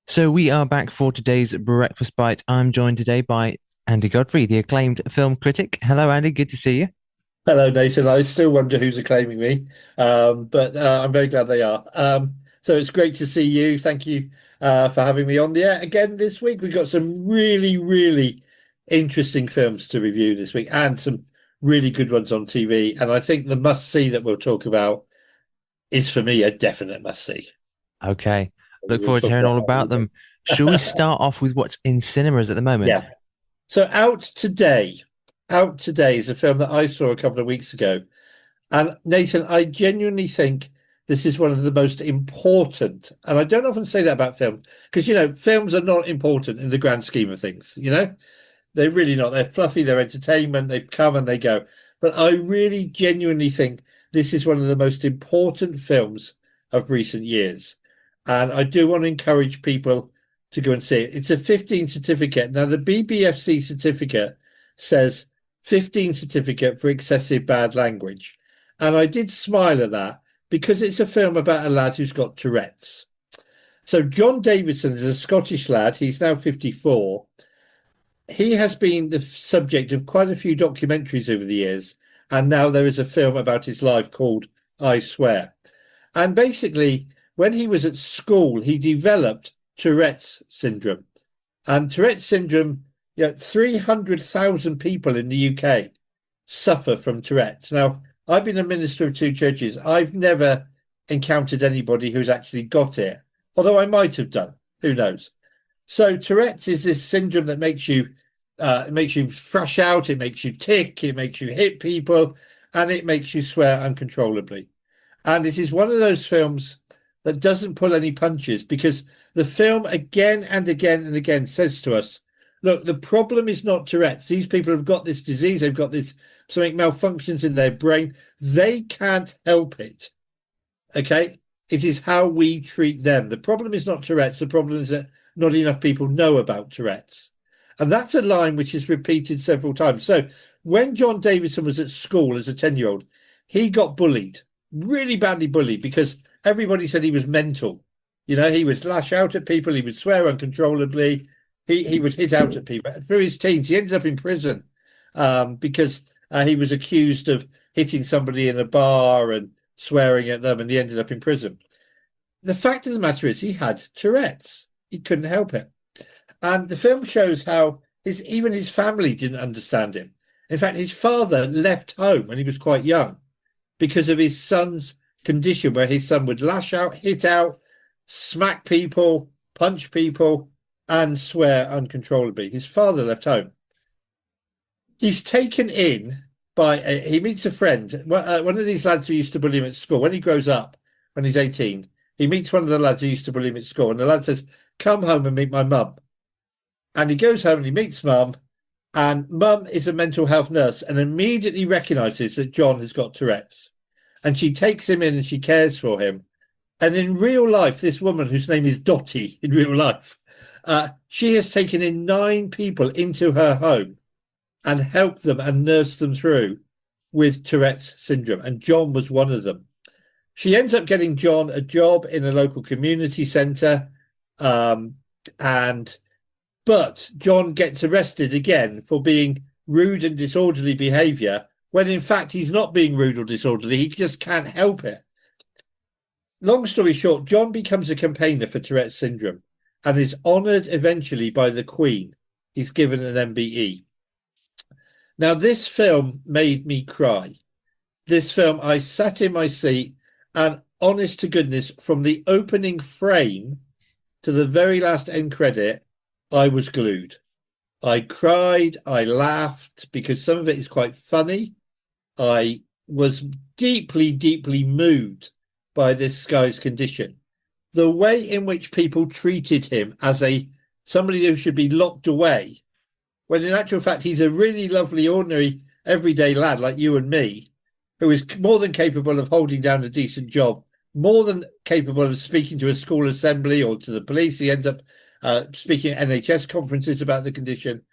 So we are back for today's breakfast bite. I'm joined today by Andy Godfrey, the acclaimed film critic. Hello, Andy. Good to see you. Hello, Nathan. I still wonder who's acclaiming me, but I'm very glad they are. So it's great to see you. Thank you for having me on the air again this week. We've got some really, really interesting films to review this week and some really good ones on TV. And I think the must see that we'll talk about is for me a definite must see. Okay. Look We'll forward to talk hearing about all that about them. Shall we later. start off with what's in cinemas at the moment? Yeah. So out today is a film that I saw a couple of weeks ago. And Nathan, I genuinely think this is one of the most important, and I don't often say that about films, because films are not important in the grand scheme of things. They're really not. They're fluffy, they're entertainment, they come and they go. But I really genuinely think this is one of the most important films of recent years. And I do want to encourage people to go and see it. It's a 15 certificate. Now, the BBFC certificate says 15 certificate for excessive bad language. And I did smile at that because it's a film about a lad who's got Tourette's. So John Davison is a Scottish lad. He's now 54. He has been the subject of quite a few documentaries over the years. And now there is a film about his life called I Swear. And basically, when he was at school, he developed Tourette's syndrome. And Tourette's syndrome, 300,000 people in the UK suffer from Tourette's. Now, I've been a minister of two churches. I've never encountered anybody who's actually got it, although I might have done. Who knows? So Tourette's is this syndrome that makes you thrash out, it makes you tick, it makes you hit people, and it makes you swear uncontrollably. And it is one of those films that doesn't pull any punches because the film again and again and again says to us, look, the problem is not Tourette's. These people have got this disease, they've got this something malfunctions in their brain. They can't help it. Okay. It is how we treat them. The problem is not Tourette's. The problem is that not enough people know about Tourette's. And that's a line which is repeated several times. So when John Davison was at school as a 10-year-old, he got bullied, really badly bullied, because everybody said he was mental. He would lash out at people, he would swear uncontrollably, he would hit out at people. Through his teens, he ended up in prison because he was accused of hitting somebody in a bar and swearing at them, and he ended up in prison. The fact of the matter is he had Tourette's. He couldn't help it. And the film shows how even his family didn't understand him. In fact, his father left home when he was quite young because of his son's condition, where his son would lash out, hit out, smack people, punch people, and swear uncontrollably. His father left home. He's taken in he meets a friend, one of these lads who used to bully him at school. When he grows up, when he's 18, he meets one of the lads who used to bully him at school. And the lad says, come home and meet my mum. And he goes home and he meets mum. And mum is a mental health nurse and immediately recognises that John has got Tourette's. And she takes him in and she cares for him. And in real life, this woman, whose name is Dottie in real life, she has taken in 9 people into her home and helped them and nursed them through with Tourette's syndrome. And John was one of them. She ends up getting John a job in a local community centre. But John gets arrested again for being rude and disorderly behaviour, when in fact he's not being rude or disorderly. He just can't help it. Long story short, John becomes a campaigner for Tourette's syndrome and is honoured eventually by the Queen. He's given an MBE. Now, this film made me cry. This film, I sat in my seat and honest to goodness, from the opening frame to the very last end credit, I was glued. I cried, I laughed, because some of it is quite funny. I was deeply, deeply moved by this guy's condition. The way in which people treated him as somebody who should be locked away, when in actual fact he's a really lovely, ordinary, everyday lad like you and me, who is more than capable of holding down a decent job, more than capable of speaking to a school assembly or to the police. He ends up speaking at NHS conferences about the condition,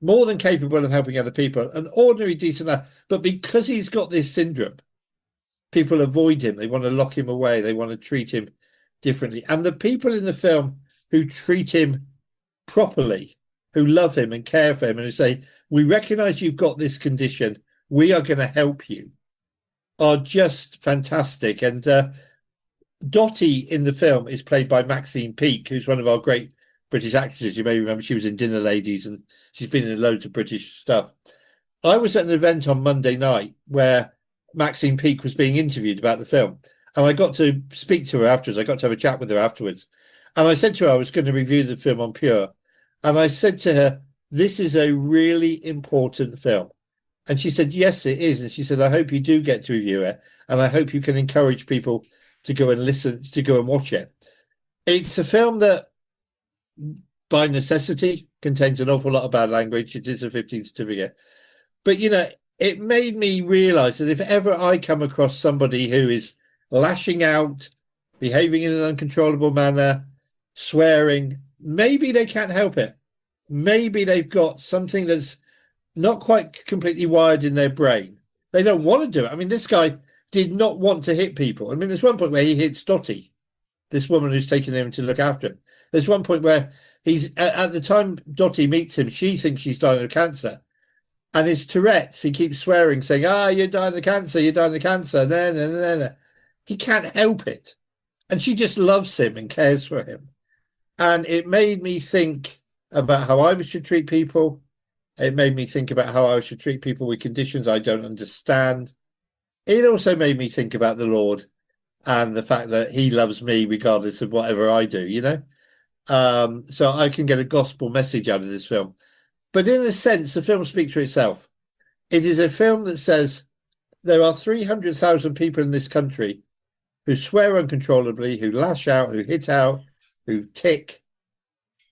more than capable of helping other people, an ordinary, decent lad. But because he's got this syndrome, people avoid him. They want to lock him away. They want to treat him differently. And the people in the film who treat him properly, who love him and care for him, and who say, "We recognise you've got this condition. We are going to help you," are just fantastic. And Dottie in the film is played by Maxine Peake, who's one of our great British actresses. You may remember she was in Dinner Ladies, and she's been in loads of British stuff. I was at an event on Monday night where Maxine Peake was being interviewed about the film, and I got to speak to her afterwards. I got to have a chat with her afterwards, and I said to her I was going to review the film on Pure, and I said to her, "This is a really important film." And she said, "Yes, it is." And she said, "I hope you do get to review it, and I hope you can encourage people to go and listen, to go and watch it." It's a film that, by necessity, contains an awful lot of bad language. It is a 15 certificate. But, it made me realize that if ever I come across somebody who is lashing out, behaving in an uncontrollable manner, swearing, maybe they can't help it. Maybe they've got something that's not quite completely wired in their brain. They don't want to do it. I mean, this guy did not want to hit people. I mean, there's one point where he hits Dottie, this woman who's taking him to look after him. There's one point where he's, at the time Dottie meets him, she thinks she's dying of cancer. And his Tourette's, he keeps swearing, saying, "You're dying of cancer, you're dying of cancer." No, no, no, no. He can't help it. And she just loves him and cares for him. And it made me think about how I should treat people. It made me think about how I should treat people with conditions I don't understand. It also made me think about the Lord and the fact that he loves me regardless of whatever I do, so I can get a gospel message out of this film. But in a sense, the film speaks for itself. It is a film that says there are 300,000 people in this country who swear uncontrollably, who lash out, who hit out, who tick.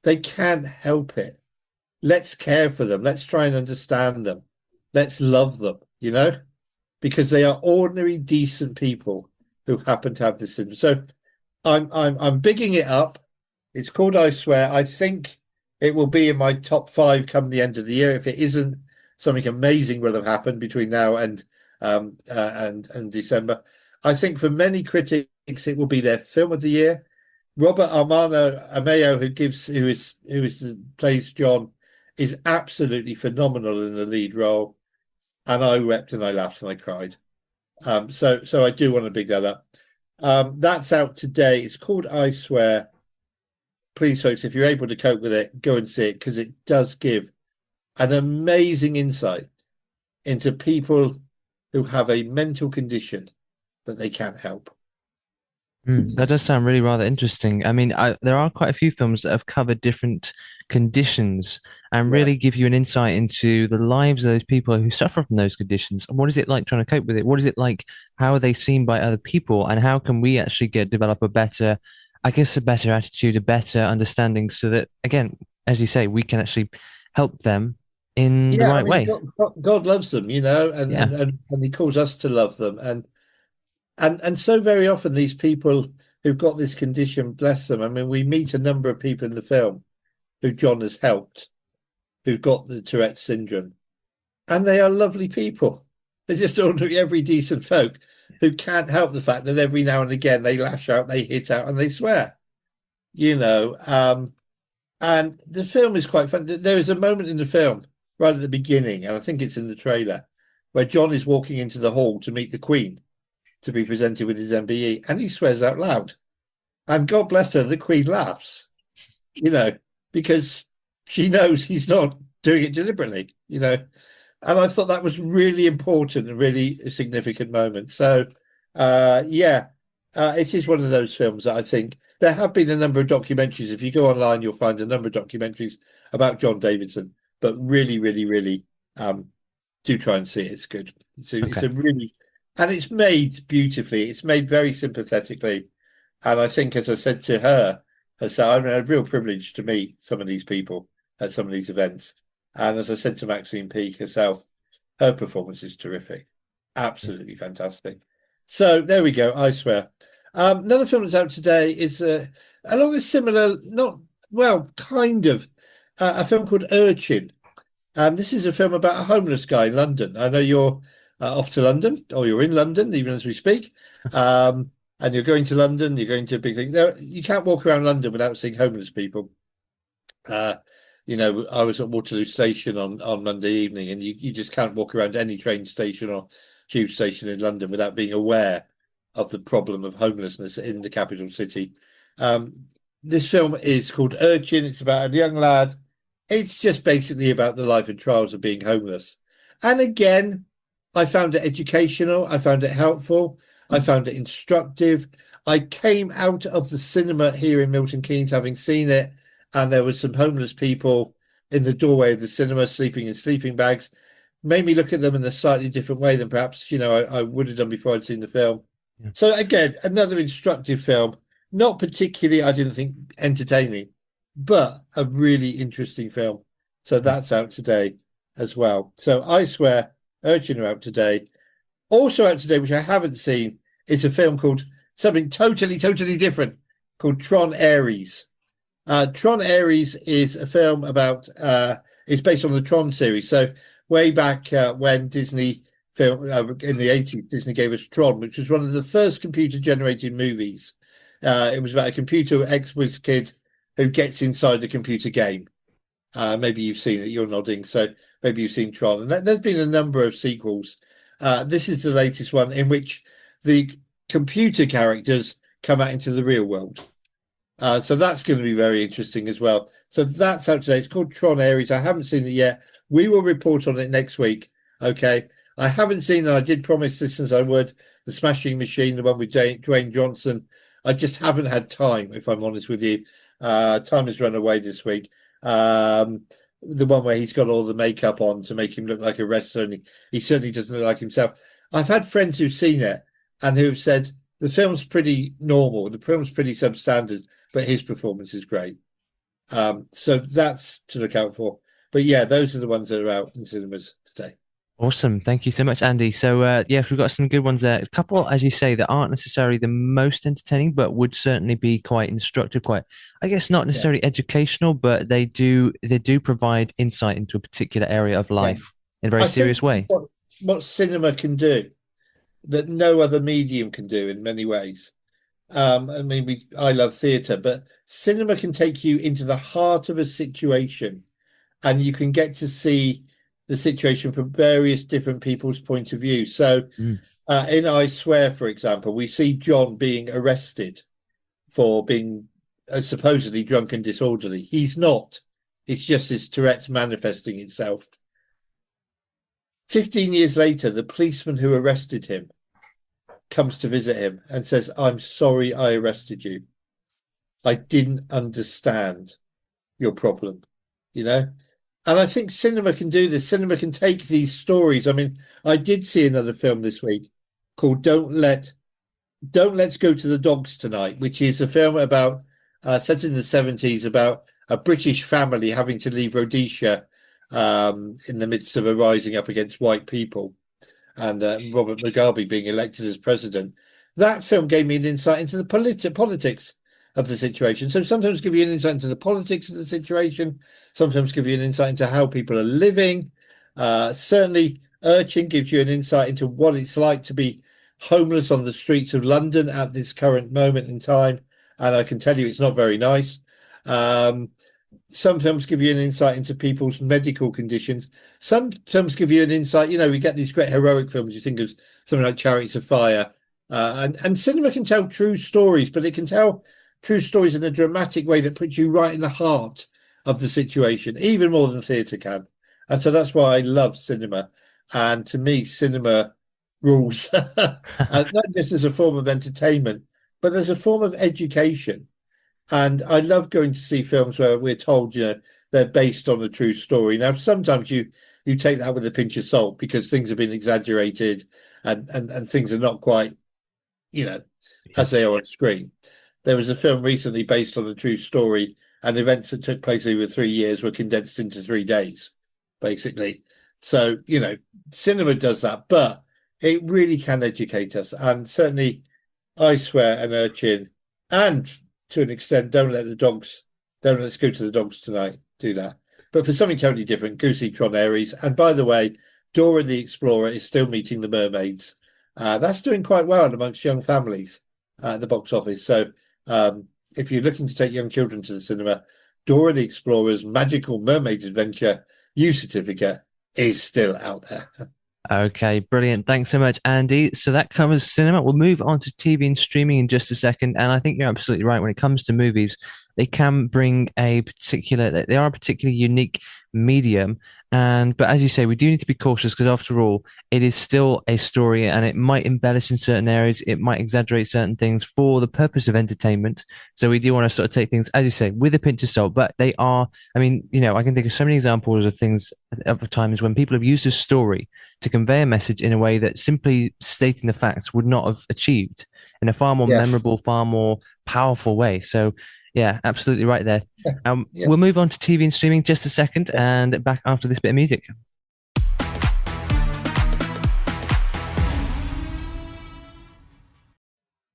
They can't help it. Let's care for them. Let's try and understand them. Let's love them, because they are ordinary, decent people who happen to have this syndrome. So I'm bigging it up. It's called I Swear. I think it will be in my top 5 come the end of the year. If it isn't, something amazing will have happened between now and December. I think for many critics, it will be their film of the year. Robert Armano Ameo, who plays John, is absolutely phenomenal in the lead role. And I wept and I laughed and I cried. So I do want to big that up. That's out today. It's called I Swear. Please, folks, if you're able to cope with it, go and see it, because it does give an amazing insight into people who have a mental condition that they can't help. That does sound really rather interesting. I mean, there are quite a few films that have covered different conditions and Yeah. really give you an insight into the lives of those people who suffer from those conditions. What is it like trying to cope with it? What is it like? How are they seen by other people? And how can we actually develop a better, I guess, a better attitude, a better understanding so that, again, as you say, we can actually help them in the Yeah, I right mean, way. God loves them, and, Yeah. and and he calls us to love them, and so very often these people who've got this condition, bless them. I mean, we meet a number of people in the film who John has helped, who've got the Tourette syndrome, and they are lovely people. They're just ordinary, every decent folk who can't help the fact that every now and again they lash out, they hit out, and they swear. And the film is quite fun. There is a moment in the film right at the beginning, and I think it's in the trailer, where John is walking into the hall to meet the Queen to be presented with his MBE, and he swears out loud. And God bless her, the Queen laughs, because she knows he's not doing it deliberately. And I thought that was really important and really a significant moment. So, it is one of those films that I think there have been a number of documentaries. If you go online, you'll find a number of documentaries about John Davidson, but really, really, really do try and see it. It's good. It's Okay. a really, and it's made beautifully. It's made very sympathetically. And I think, as I said to her, I'm a real privilege to meet some of these people at some of these events. And as I said to Maxine Peake herself, her performance is terrific. Absolutely fantastic. So there we go. I Swear. Another film that's out today is along a similar, not, well, kind of, a film called Urchin. This is a film about a homeless guy in London. I know you're off to London, or you're in London, even as we speak. and you're going to London, you're going to a big thing. No, you can't walk around London without seeing homeless people. Uh, I was at Waterloo Station on Monday evening, and you just can't walk around any train station or tube station in London without being aware of the problem of homelessness in the capital city. Um, this film is called Urchin. It's about a young lad. It's just basically about the life and trials of being homeless. And again, I found it educational. I found it helpful. I found it instructive. I came out of the cinema here in Milton Keynes having seen it, and there was some homeless people in the doorway of the cinema sleeping in sleeping bags. Made me look at them in a slightly different way than perhaps I would have done before I'd seen the film. Yeah. So again, another instructive film, not particularly, I didn't think, entertaining, but a really interesting film. So that's out today as well. So I Swear, Urchin are out today. Also out today, which I haven't seen, is a film called something totally, totally different called Tron Ares. Tron Ares is a film about, it's based on the Tron series. So way back when Disney film in the 80s, Disney gave us Tron, which was one of the first computer generated movies. It was about a computer ex-whiz kid who gets inside a computer game. Maybe you've seen it, you're nodding. So maybe you've seen Tron. And there's been a number of sequels. This is the latest one in which the computer characters come out into the real world. So that's going to be very interesting as well. So that's out today. It's called Tron Ares. I haven't seen it yet. We will report on it next week. Okay. I haven't seen, and I did promise listeners I would, The Smashing Machine, the one with Dwayne Johnson. I just haven't had time, if I'm honest with you. Time has run away this week. The one where he's got all the makeup on to make him look like a wrestler, and he certainly doesn't look like himself. I've had friends who've seen it and who've said the film's pretty normal, the film's pretty substandard, but his performance is great. So that's to look out for. But yeah, those are the ones that are out in cinemas today. Awesome. Thank you so much, Andy. So, yeah, we've got some good ones there. A couple, as you say, that aren't necessarily the most entertaining, but would certainly be quite instructive, quite, I guess, not Yeah, necessarily educational, but they do provide insight into a particular area of yeah. life in a very I think serious way. what cinema can do that no other medium can do in many ways. I mean, I love theatre, but cinema can take you into the heart of a situation, and you can get to see the situation from various different people's point of view. So, Mm. in I Swear, for example, we see John being arrested for being supposedly drunk and disorderly. He's not. It's just his Tourette's manifesting itself. 15 years later, the policeman who arrested him comes to visit him and says, "I'm sorry I arrested you. I didn't understand your problem," you know? And I think cinema can do this. Cinema can take these stories. I mean, I did see another film this week called Don't Let's Go to the Dogs Tonight, which is a film about set in the 70s about a British family having to leave Rhodesia in the midst of a rising up against white people, and Robert Mugabe being elected as president. That film gave me an insight into the politics of the situation. So sometimes give you an insight into the politics of the situation, sometimes give you an insight into how people are living. Certainly, Urchin gives you an insight into what it's like to be homeless on the streets of London at this current moment in time. And I can tell you it's not very nice. Some films give you an insight into people's medical conditions. Some films give you an insight, we get these great heroic films. You think of something like Chariots of Fire. And cinema can tell true stories, but it can tell true stories in a dramatic way that puts you right in the heart of the situation, even more than theatre can. And so that's why I love cinema. And to me, cinema rules, not just as a form of entertainment, but as a form of education. And I love going to see films where we're told, they're based on a true story. Now, sometimes you take that with a pinch of salt because things have been exaggerated and things are not quite, Yeah. as they are on screen. There was a film recently based on a true story, and events that took place over 3 years were condensed into 3 days, basically. So, cinema does that, but it really can educate us. And certainly, I Swear and Urchin, and to an extent, Don't Let's Go to the Dogs Tonight, do that. But for something totally different, go see Tron Ares. And by the way, Dora the Explorer is still meeting the mermaids. That's doing quite well amongst young families. at the box office. So if you're looking to take young children to the cinema, Dora the Explorer's Magical Mermaid Adventure U certificate is still out there. Okay, brilliant. Thanks so much, Andy. So that covers cinema. We'll move on to TV and streaming in just a second. And I think you're absolutely right. When it comes to movies, they can bring they are a particularly unique medium. But as you say, we do need to be cautious because after all, it is still a story and it might embellish in certain areas. It might exaggerate certain things for the purpose of entertainment. So we do want to sort of take things, as you say, with a pinch of salt, but they are, I mean, I can think of so many examples of things of times when people have used a story to convey a message in a way that simply stating the facts would not have achieved in a far more Yeah, memorable, far more powerful way. So, yeah, absolutely right there. yeah. We'll move on to TV and streaming just a second and back after this bit of music.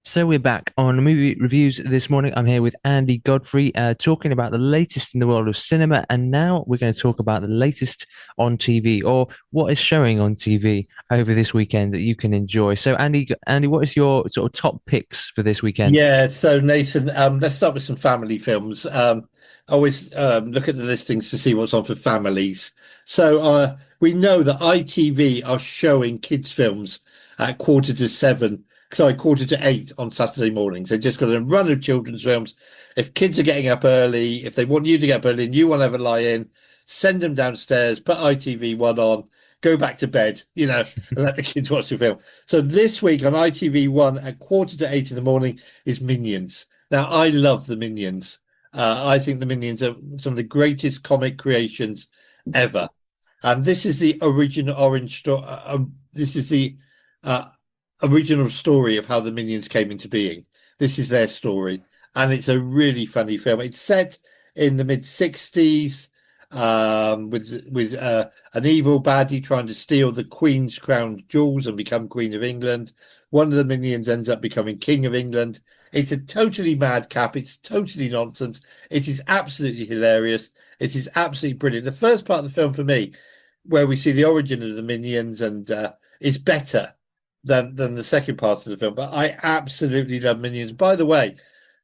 So we're back on movie reviews this morning. I'm here with Andy Godfrey, talking about the latest in the world of cinema, and now we're going to talk about the latest on TV or what is showing on TV over this weekend that you can enjoy. So, Andy, what is your sort of top picks for this weekend? Yeah, so Nathan, let's start with some family films. I always look at the listings to see what's on for families. So we know that ITV are showing kids' films at 6:45, sorry, 6:45 on Saturday mornings. They've just got a run of children's films. If kids are getting up early, if they want you to get up early and you want to have a lie in, send them downstairs, put ITV1 on, go back to bed, and let the kids watch the film. So this week on ITV1 at 7:45 in the morning is Minions. Now, I love the Minions. I think the Minions are some of the greatest comic creations ever. And this is the original orange story. This is the uh, original story of how the Minions came into being. This is their story. And it's a really funny film. It's set in the mid 60s with an evil baddie trying to steal the Queen's crown jewels and become Queen of England. One of the minions ends up becoming King of England. It's a totally madcap. It's totally nonsense. It is absolutely hilarious. It is absolutely brilliant. The first part of the film for me, where we see the origin of the minions, and is better than the second part of the film. But I absolutely love Minions. By the way,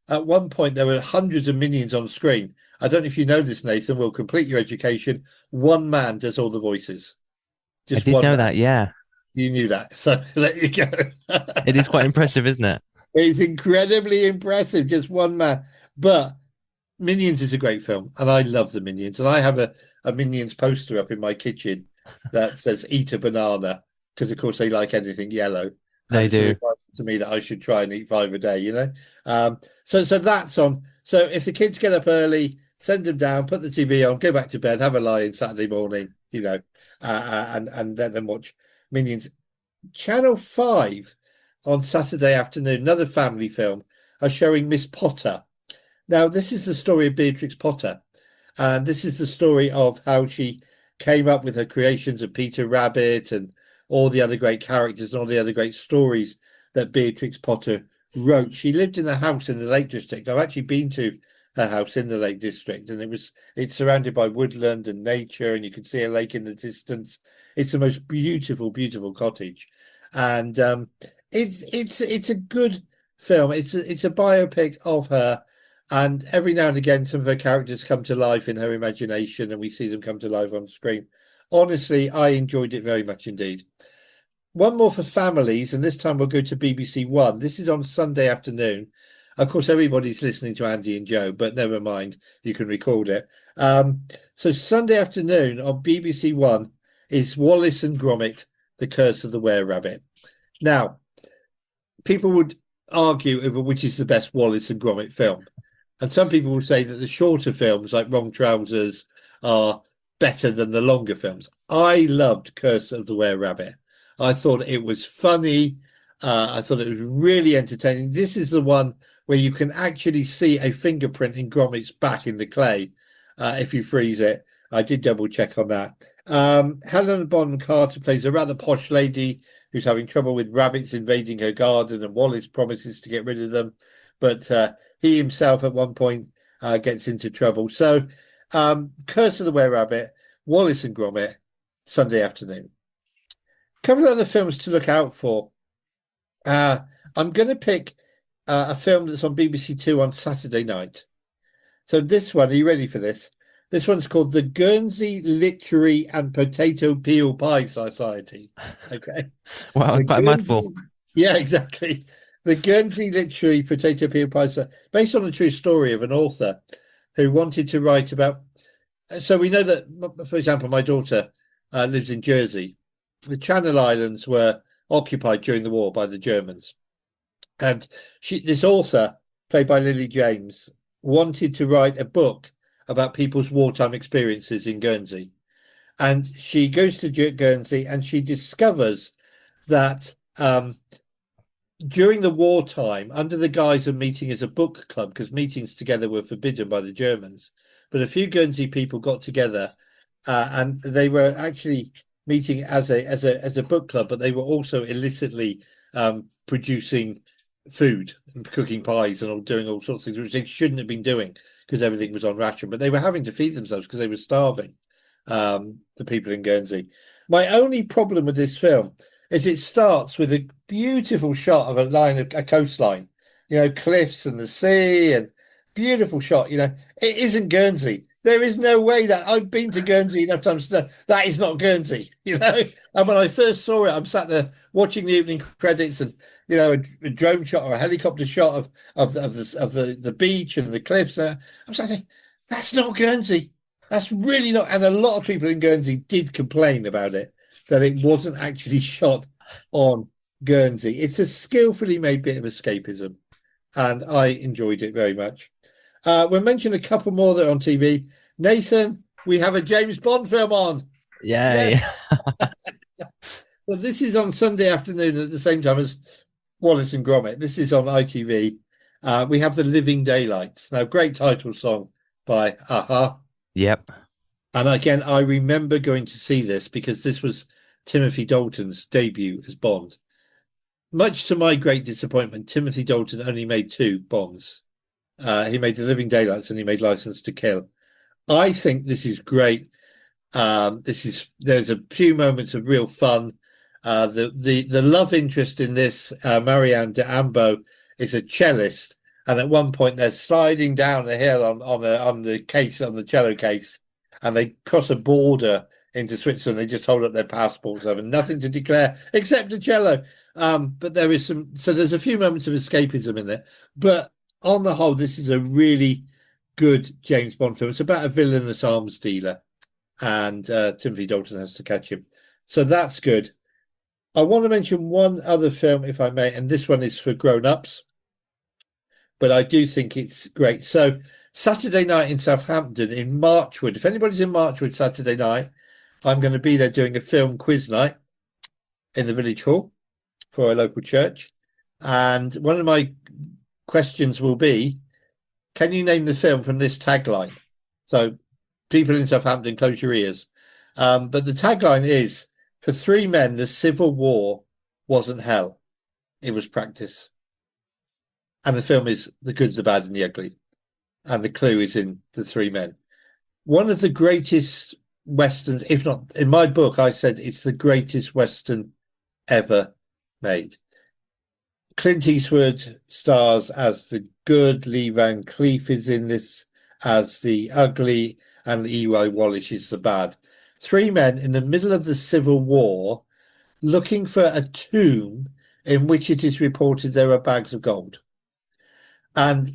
at one point there were hundreds of minions on screen. I don't know if you know this, Nathan. Will complete your education. One man does all the voices. I Just did one know man. that, yeah. You knew that, so there you go. It is quite impressive, isn't it? It's incredibly impressive. Just one man, but Minions is a great film, and I love the Minions. And I have a Minions poster up in my kitchen that says "Eat a banana" because, of course, they like anything yellow, and They it's a do. reminder to me that I should try and eat five a day. So that's on. So if the kids get up early, send them down, put the TV on, go back to bed, have a lie in Saturday morning. And let them watch Minions. Channel 5 on Saturday afternoon, another family film, are showing Miss Potter. Now, this is the story of Beatrix Potter, and this is the story of how she came up with her creations of Peter Rabbit and all the other great characters and all the other great stories that Beatrix Potter wrote. She lived in a house in the Lake District. I've actually been to her house in the Lake District, and it's surrounded by woodland and nature, and you can see a lake in the distance. It's the most beautiful, beautiful cottage, and it's a good film. It's a biopic of her, and every now and again, some of her characters come to life in her imagination, and we see them come to life on screen. Honestly, I enjoyed it very much indeed. One more for families, and this time we'll go to BBC One. This is on Sunday afternoon. Of course, everybody's listening to Andy and Joe, but never mind, you can record it. So Sunday afternoon on BBC One is Wallace and Gromit: The Curse of the Were-Rabbit. Now, people would argue over which is the best Wallace and Gromit film. And some people will say that the shorter films, like Wrong Trousers, are better than the longer films. I loved Curse of the Were-Rabbit. I thought it was funny. I thought it was really entertaining. This is the one where you can actually see a fingerprint in Gromit's back in the clay if you freeze it. I did double check on that. Helena Bonham Carter plays a rather posh lady who's having trouble with rabbits invading her garden, and Wallace promises to get rid of them, but he himself at one point gets into trouble. So, Curse of the Were-Rabbit, Wallace and Gromit, Sunday afternoon. A couple of other films to look out for. I'm going to pick a film that's on BBC Two on Saturday night. So this one, are you ready for this? This one's called the Guernsey Literary and Potato Peel Pie Society. Okay. Wow, The quite a mouthful. Guernsey, yeah, exactly. The Guernsey Literary Potato Peel Pie Society, based on a true story of an author who wanted to write about. So we know that, for example, my daughter lives in Jersey. The Channel Islands were occupied during the war by the Germans. And this author, played by Lily James, wanted to write a book about people's wartime experiences in Guernsey. And she goes to Guernsey and she discovers that during the wartime, under the guise of meeting as a book club, because meetings together were forbidden by the Germans, but a few Guernsey people got together and they were actually meeting as a book club, but they were also illicitly producing food and cooking pies and all doing all sorts of things, which they shouldn't have been doing because everything was on ration, but they were having to feed themselves because they were starving, the people in Guernsey. My only problem with this film is it starts with a beautiful shot of a coastline, cliffs and the sea and beautiful shot. It isn't Guernsey. There is no way that I've been to Guernsey enough times to know that is not Guernsey, And when I first saw it, I'm sat there watching the evening credits and, a drone shot or a helicopter shot of the beach and the cliffs. I'm saying, that's not Guernsey. That's really not. And a lot of people in Guernsey did complain about it, that it wasn't actually shot on Guernsey. It's a skillfully made bit of escapism, and I enjoyed it very much. We'll mention a couple more that are on TV. Nathan, we have a James Bond film on. Yay. Yes. Well, this is on Sunday afternoon at the same time as Wallace and Gromit. This is on ITV. We have The Living Daylights. Now, great title song by Aha. Yep. And again, I remember going to see this because this was Timothy Dalton's debut as Bond. Much to my great disappointment, Timothy Dalton only made two Bonds. He made The Living Daylights and he made License to Kill. I think this is great. There's a few moments of real fun. The love interest in this, Marianne de Ambo, is a cellist, and at one point they're sliding down the hill on the cello case, and they cross a border into Switzerland. They just hold up their passports, having nothing to declare except a cello. But there's a few moments of escapism in there. But on the whole, this is a really good James Bond film. It's about a villainous arms dealer, and Timothy Dalton has to catch him. So that's good. I want to mention one other film, if I may, and this one is for grown-ups, but I do think it's great. So Saturday night in Southampton, in Marchwood. If anybody's in Marchwood Saturday night, I'm going to be there doing a film quiz night in the village hall for a local church. And one of my questions will be, can you name the film from this tagline? So people in Southampton, close your ears. But the tagline is, for three men, the Civil War wasn't hell. It was practice. And the film is The Good, the Bad and the Ugly. And the clue is in the three men. One of the greatest Westerns, if not, in my book, I said it's the greatest Western ever made. Clint Eastwood stars as the good, Lee Van Cleef is in this as the ugly, and E.Y. Wallace is the bad. Three men in the middle of the Civil War looking for a tomb in which it is reported there are bags of gold. And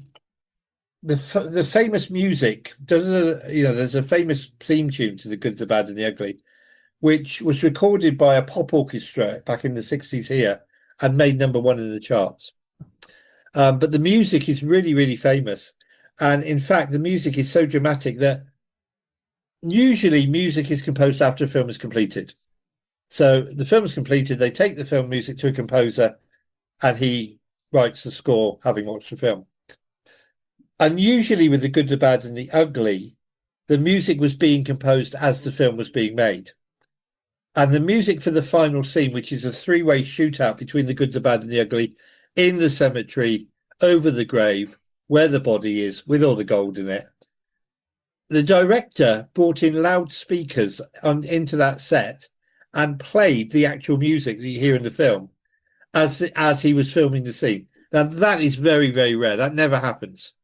the famous music, there's a famous theme tune to The Good, the Bad and the Ugly, which was recorded by a pop orchestra back in the 60s here and made number one in the charts. But the music is really, really famous. And in fact, the music is so dramatic that usually music is composed after a film is completed. So the film is completed, they take the film music to a composer and he writes the score having watched the film. And usually with The Good, the Bad and the Ugly, the music was being composed as the film was being made. And the music for the final scene, which is a three-way shootout between the good, the bad and the ugly in the cemetery, over the grave, where the body is, with all the gold in it. The director brought in loudspeakers into that set and played the actual music that you hear in the film as he was filming the scene. Now, that is very, very rare. That never happens.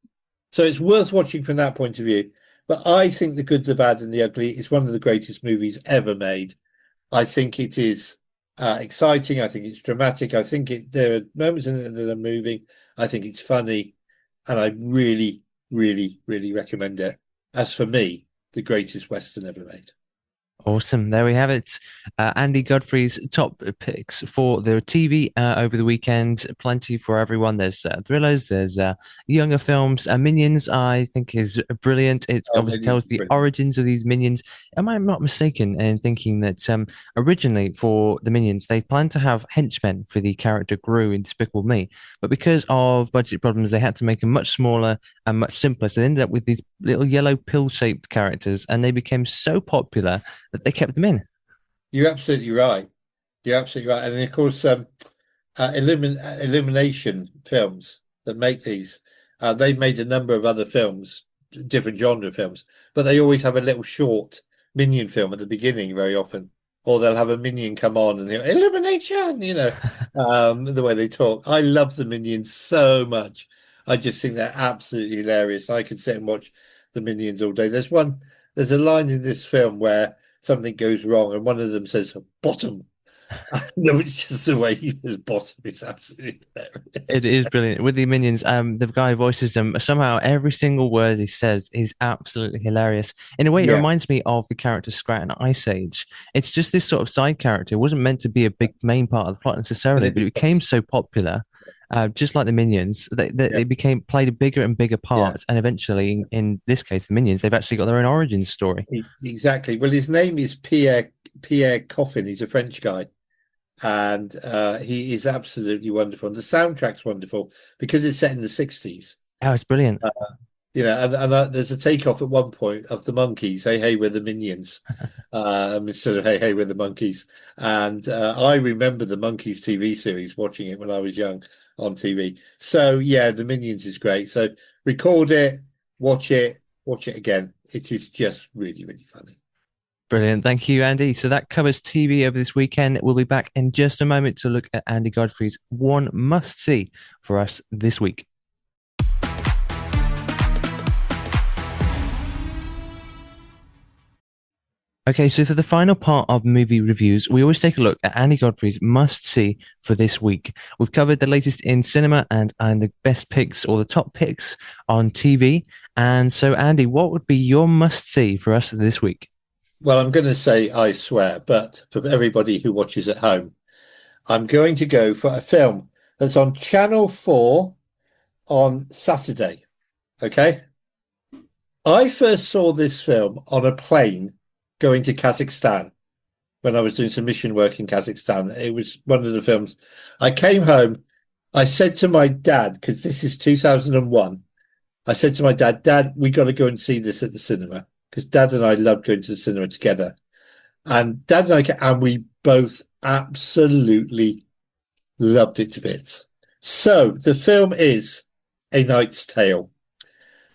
So it's worth watching from that point of view. But I think The Good, the Bad, and the Ugly is one of the greatest movies ever made. I think it is exciting. I think it's dramatic. I think there are moments in it that are moving. I think it's funny. And I really, really, really recommend it. As for me, the greatest Western ever made. Awesome. There we have it. Andy Godfrey's top picks for the TV over the weekend. Plenty for everyone. There's thrillers, there's younger films. Minions, I think, is brilliant. It Oh, obviously Minions tells is the brilliant. origins of these minions. Am I not mistaken in thinking that originally for the minions, they planned to have henchmen for the character Gru in Despicable Me, but because of budget problems, they had to make them much smaller and much simpler. So they ended up with these little yellow pill-shaped characters, and they became so popular that they kept them in. You're absolutely right. You're absolutely right. And of course, Illumination films that make these, they've made a number of other films, different genre films, but they always have a little short minion film at the beginning very often. Or they'll have a minion come on and they'll Illumination, the way they talk. I love the minions so much. I just think they're absolutely hilarious. I could sit and watch the minions all day. There's a line in this film where something goes wrong and one of them says bottom. No, it's just the way he says bottom is absolutely It hilarious. is brilliant with the minions. The guy who voices them. Somehow, every single word he says is absolutely hilarious. In a way, it Yeah, reminds me of the character Scrat in Ice Age. It's just this sort of side character. It wasn't meant to be a big main part of the plot and necessarily, it but it became becomes so popular, just like the minions, yeah, they became played a bigger and bigger yeah, part. And eventually, in this case, the minions, they've actually got their own origin story. exactly. Well, his name is Pierre Coffin. He's a French guy, and he is absolutely wonderful. And the soundtrack's wonderful because it's set in the 60s. Oh, it's brilliant. And there's a takeoff at one point of the monkeys. Hey, hey, we're the minions. Instead of hey, hey, we're the monkeys. And I remember the Monkeys TV series, watching it when I was young on TV. So yeah, the Minions is great. So record it, watch it, watch it again. It is just really, really funny. Brilliant. Thank you, Andy. So that covers TV over this weekend. We'll be back in just a moment to look at Andy Godfrey's one must see for us this week. Okay, so for the final part of movie reviews, we always take a look at Andy Godfrey's must see for this week. We've covered the latest in cinema and the best picks or the top picks on TV. And so, Andy, what would be your must see for us this week? Well, I'm going to say I swear, but for everybody who watches at home, I'm going to go for a film that's on Channel 4 on Saturday. Okay. I first saw this film on a plane going to Kazakhstan when I was doing some mission work in Kazakhstan. It was one of the films. I came home. I said to my dad, because this is 2001, I said to my dad, Dad, we got to go and see this at the cinema because Dad and I loved going to the cinema together. And Dad and we both absolutely loved it to bits. So the film is A Knight's Tale.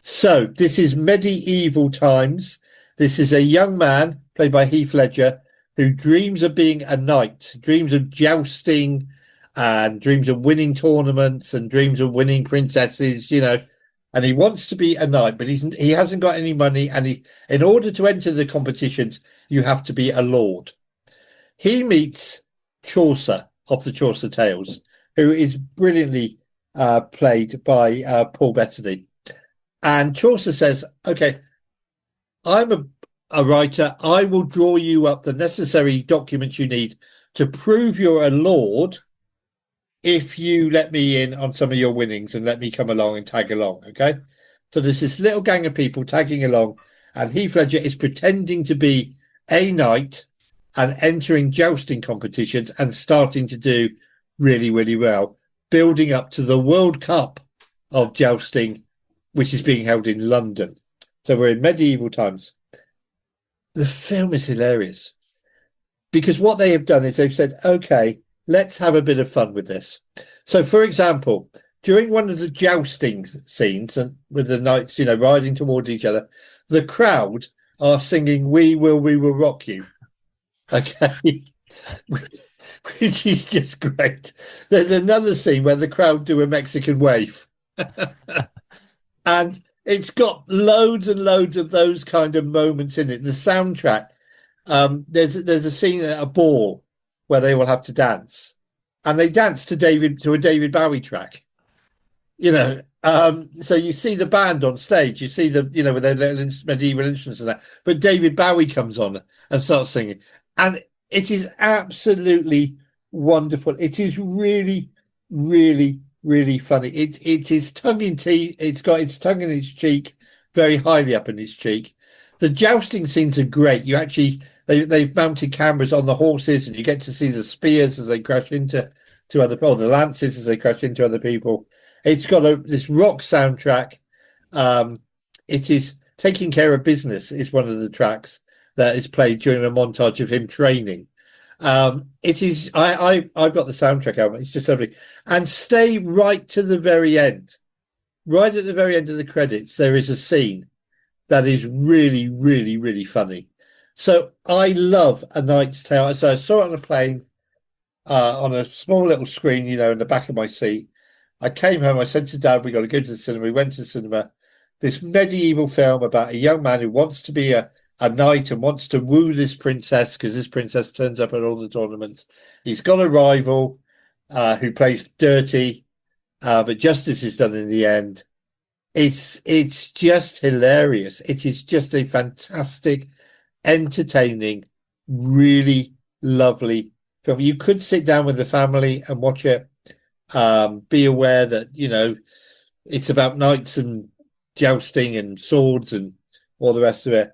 So this is medieval times. This is a young man played by Heath Ledger who dreams of being a knight, dreams of jousting and dreams of winning tournaments and dreams of winning princesses. And he wants to be a knight, but he hasn't got any money. And in order to enter the competitions, you have to be a lord. He meets Chaucer of the Chaucer Tales, who is brilliantly played by Paul Bettany. And Chaucer says, okay, I'm a writer. I will draw you up the necessary documents you need to prove you're a lord if you let me in on some of your winnings and let me come along and tag along. Okay. So there's this little gang of people tagging along, and Heath Ledger is pretending to be a knight and entering jousting competitions and starting to do really, really well, building up to the World Cup of jousting, which is being held in London. So we're in medieval times. The film is hilarious because what they have done is they've said, okay, let's have a bit of fun with this. So, for example, during one of the jousting scenes and with the knights, riding towards each other, the crowd are singing, we will rock you. Okay. which is just great. There's another scene where the crowd do a Mexican wave. And it's got loads and loads of those kind of moments in it. The soundtrack, there's a scene at a ball where they will have to dance, and they dance to a David Bowie track. So you see the band on stage, you see with their little medieval instruments and that, but David Bowie comes on and starts singing, and it is absolutely wonderful. It is really, really, really funny. It is tongue in cheek. It's got its tongue in its cheek, very highly up in its cheek. The jousting scenes are great. They've mounted cameras on the horses, and you get to see the spears as they crash into other people, the lances as they crash into other people. It's got this rock soundtrack. It is Taking Care of Business is one of the tracks that is played during a montage of him training. It is. I've got the soundtrack album. It's just lovely. And stay right to the very end. Right at the very end of the credits, there is a scene that is really, really, really funny. So I love A Knight's Tale. So I saw it on a plane, on a small little screen, in the back of my seat. I came home. I said to Dad, "We got to go to the cinema." We went to the cinema. This medieval film about a young man who wants to be a knight and wants to woo this princess, because this princess turns up at all the tournaments. He's got a rival who plays dirty, but justice is done in the end. It's just hilarious. It is just a fantastic, entertaining, really lovely film. You could sit down with the family and watch it. Be aware that it's about knights and jousting and swords and all the rest of it.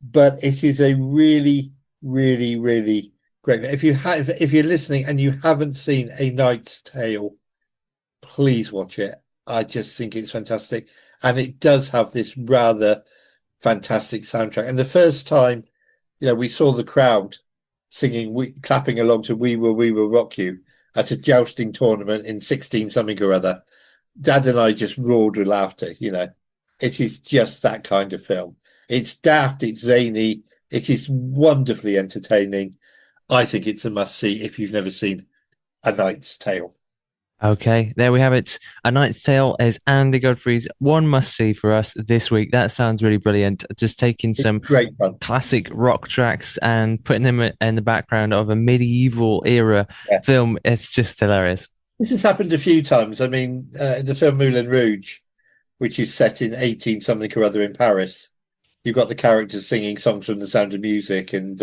But it is a really, really, really great. If you're listening and you haven't seen A Knight's Tale, please watch it. I just think it's fantastic, and it does have this rather fantastic soundtrack. And the first time, we saw the crowd clapping along to "We Will Rock You" at a jousting tournament in 16 something or other. Dad and I just roared with laughter. It is just that kind of film. It's daft, it's zany, it is wonderfully entertaining. I think it's a must-see if you've never seen A Knight's Tale. Okay, there we have it. A Knight's Tale is Andy Godfrey's one must-see for us this week. That sounds really brilliant. Just taking some great fun. Classic rock tracks and putting them in the background of a medieval era film. It's just hilarious. This has happened a few times. I mean, in the film Moulin Rouge, which is set in 18 something or other in Paris, you've got the characters singing songs from The Sound of Music, and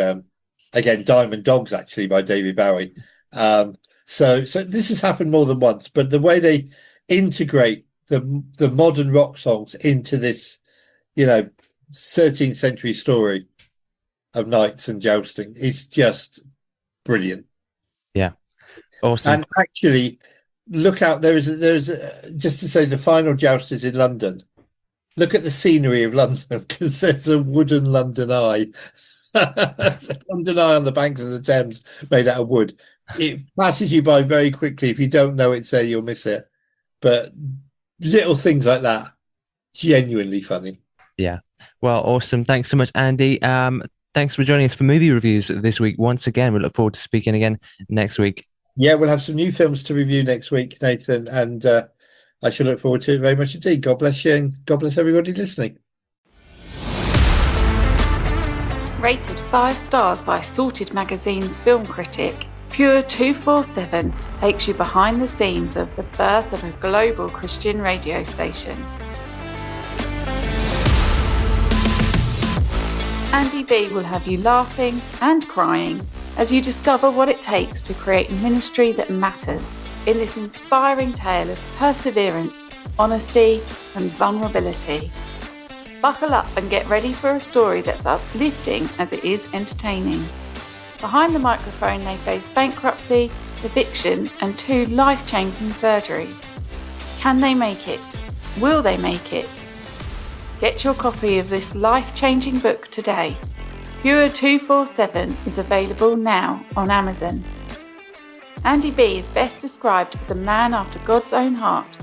again, Diamond Dogs, actually, by David Bowie. So this has happened more than once, but the way they integrate the modern rock songs into this, 13th century story of knights and jousting is just brilliant. Yeah, awesome. And actually, look out! There's just to say, the final joust is in London. Look at the scenery of London, because there's a wooden London Eye. London Eye on the banks of the Thames, made out of wood. It passes you by very quickly. If you don't know it's there, you'll miss it. But little things like that, genuinely funny. Yeah. Well, awesome. Thanks so much, Andy. Thanks for joining us for movie reviews this week. Once again, we look forward to speaking again next week. Yeah, we'll have some new films to review next week, Nathan, and I shall look forward to it very much indeed. God bless you, and God bless everybody listening. Rated 5 stars by Sorted Magazine's film critic, Pure 247 takes you behind the scenes of the birth of a global Christian radio station. Andy B will have you laughing and crying as you discover what it takes to create ministry that matters in this inspiring tale of perseverance, honesty, and vulnerability. Buckle up and get ready for a story that's uplifting as it is entertaining. Behind the microphone, they face bankruptcy, eviction, and 2 life-changing surgeries. Can they make it? Will they make it? Get your copy of this life-changing book today. Pure 247 is available now on Amazon. Andy B is best described as a man after God's own heart,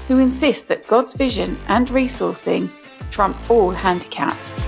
who insists that God's vision and resourcing trump all handicaps.